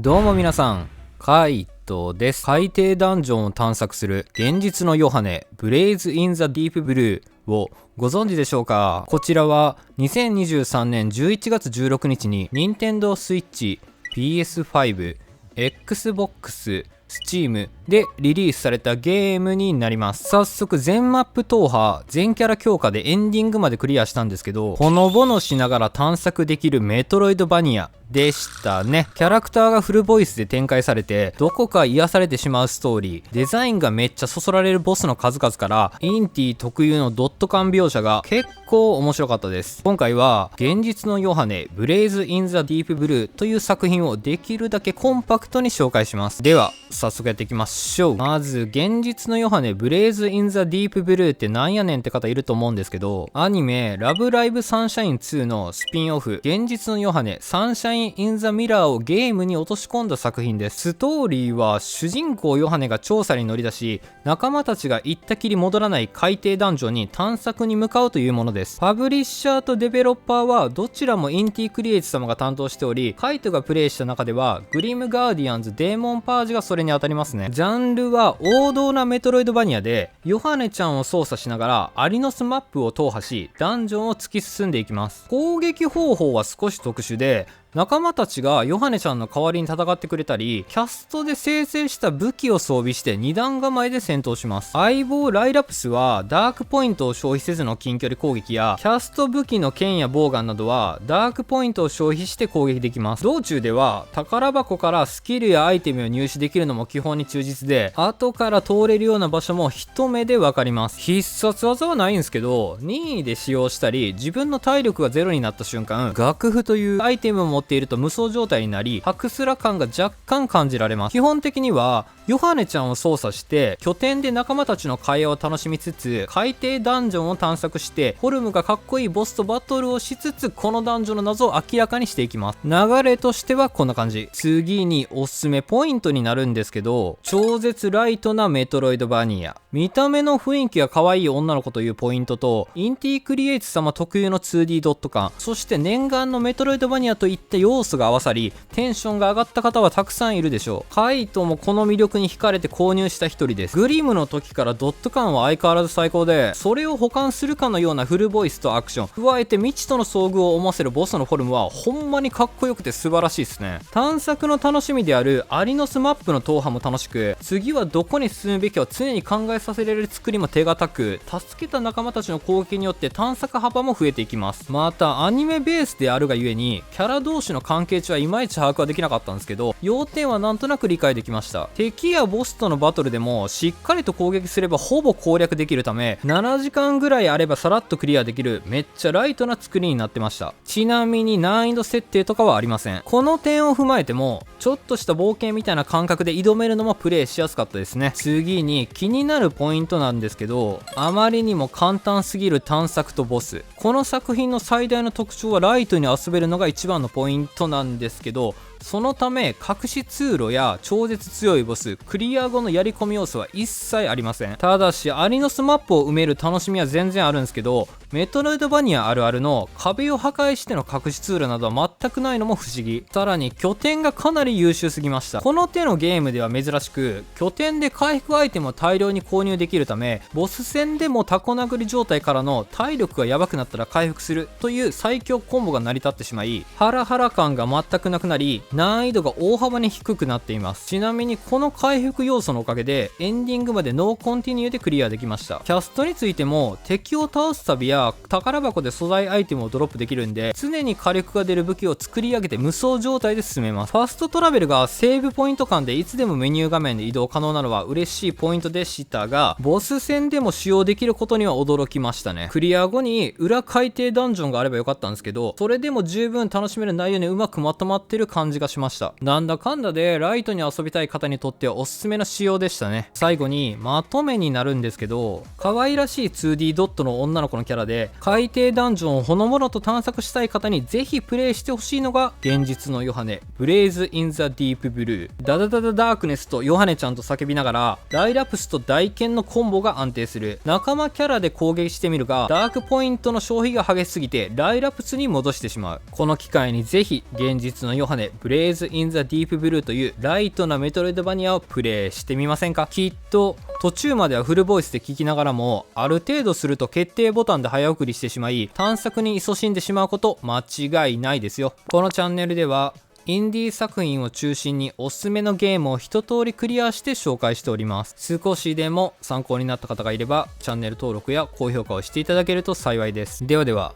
どうも皆さん、カイトです。海底ダンジョンを探索する現実のヨハネ、ブレイズ・イン・ザ・ディープ・ブルーをご存知でしょうか。こちらは2023年11月16日に Nintendo Switch、PS5、Xbox、Steam でリリースされたゲームになります。早速全マップ踏破、全キャラ強化でエンディングまでクリアしたんですけど、ほのぼのしながら探索できるメトロイドバニアでしたね。キャラクターがフルボイスで展開されて、どこか癒されてしまうストーリー、デザインがめっちゃそそられるボスの数々から、インティ特有のドット感描写が結構面白かったです。今回は現実のヨハネ、ブレイズ・イン・ザ・ディープ・ブルーという作品をできるだけコンパクトに紹介します。では早速やっていきましょう。まず現実のヨハネ、ブレイズ・イン・ザ・ディープ・ブルーってなんやねんって方いると思うんですけど、アニメラブライブサンシャイン2のスピンオフ、現実のヨハネ、サンシャイン・イン・ザ・ミラーをゲームに落とし込んだ作品です。ストーリーは主人公ヨハネが調査に乗り出し、仲間たちが行ったきり戻らない海底ダンジョンに探索に向かうというものです。パブリッシャーとデベロッパーはどちらもインティクリエイツ様が担当しており、カイトがプレイした中ではグリムガーディアンズ、デーモンパージがそれに当たりますね。ジャンルは王道なメトロイドバニアで、ヨハネちゃんを操作しながらアリノスマップを踏破し、ダンジョンを突き進んでいきます。攻撃方法は少し特殊で、仲間たちがヨハネちゃんの代わりに戦ってくれたり、キャストで生成した武器を装備して2段構えで戦闘します。相棒ライラプスはダークポイントを消費せずの近距離攻撃や、キャスト武器の剣やボウガンなどはダークポイントを消費して攻撃できます。道中では宝箱からスキルやアイテムを入手できるのも基本に忠実で、後から通れるような場所も一目でわかります。必殺技はないんですけど、任意で使用したり、自分の体力がゼロになった瞬間、楽譜というアイテムを持っていると無双状態になり、ハクスラ感が若干感じられます。基本的にはヨハネちゃんを操作して拠点で仲間たちの会話を楽しみつつ、海底ダンジョンを探索してフォルムがかっこいいボスとバトルをしつつ、このダンジョンの謎を明らかにしていきます。流れとしてはこんな感じ。次におすすめポイントになるんですけど、超絶ライトなメトロイドバニア、見た目の雰囲気が可愛い女の子というポイントと、インティクリエイツ様特有の 2D ドット感、そして念願のメトロイドバニアといった要素が合わさり、テンションが上がった方はたくさんいるでしょう。カイトもこの魅力に惹かれて購入した一人です。グリムの時からドット感は相変わらず最高で、それを補完するかのようなフルボイスとアクション、加えて未知との遭遇を思わせるボスのフォルムはほんまにかっこよくて素晴らしいですね。探索の楽しみであるアリノスマップの踏破も楽しく、次はどこに進むべきを常に考えさせられる作りも手堅く、助けた仲間たちの攻撃によって探索幅も増えていきます。またアニメベースであるがゆえに、キャラ同士の関係値はいまいち把握はできなかったんですけど、要点はなんとなく理解できました。敵やボスとのバトルでもしっかりと攻撃すればほぼ攻略できるため、7時間ぐらいあればさらっとクリアできるめっちゃライトな作りになってました。ちなみに難易度設定とかはありません。この点を踏まえても、ちょっとした冒険みたいな感覚で挑めるのもプレイしやすかったですね。次に気になるポイントなんですけど、あまりにも簡単すぎる探索とボス。この作品の最大の特徴はライトに遊べるのが一番のポイントなんですけど、そのため隠し通路や超絶強いボス、クリア後のやり込み要素は一切ありません。ただしアリノスマップを埋める楽しみは全然あるんですけど、メトロイドバニアあるあるの壁を破壊しての隠し通路などは全くないのも不思議。さらに拠点がかなり優秀すぎました。この手のゲームでは珍しく、拠点で回復アイテムを大量に購入できるため、ボス戦でもタコ殴り状態からの体力がやばくなったら回復するという最強コンボが成り立ってしまい、ハラハラ感が全くなくなり、難易度が大幅に低くなっています。ちなみにこの回復要素のおかげでエンディングまでノーコンティニューでクリアできました。キャストについても敵を倒すたびや宝箱で素材アイテムをドロップできるんで、常に火力が出る武器を作り上げて無双状態で進めます。ファストトラベルがセーブポイント間でいつでもメニュー画面で移動可能なのは嬉しいポイントでしたが、ボス戦でも使用できることには驚きましたね。クリア後に裏海底ダンジョンがあればよかったんですけど、それでも十分楽しめる内容にうまくまとまってる感じがしました。なんだかんだでライトに遊びたい方にとってはおすすめの仕様でしたね。最後にまとめになるんですけど、可愛らしい 2D ドットの女の子のキャラで海底ダンジョンをほのぼのと探索したい方にぜひプレイしてほしいのが現実のヨハネ、ブレイズ・イン・ザ・ディープ・ブルー。ダダダダダークネスとヨハネちゃんと叫びながらライラプスと大剣のコンボが安定する。仲間キャラで攻撃してみるが、ダークポイントの消費が激しすぎてライラプスに戻してしまう。この機会にぜひ現実のヨハネ、ブブレイズ・イン・ザ・ディープ・ブルーというライトなメトロイドバニアをプレイしてみませんか？きっと途中まではフルボイスで聞きながらも、ある程度すると決定ボタンで早送りしてしまい、探索に勤しんでしまうこと間違いないですよ。このチャンネルではインディー作品を中心におすすめのゲームを一通りクリアして紹介しております。少しでも参考になった方がいればチャンネル登録や高評価をしていただけると幸いです。ではでは、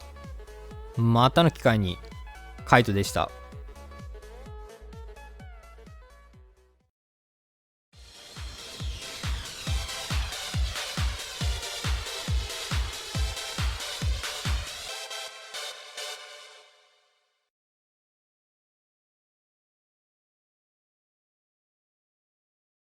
またの機会に。カイトでした。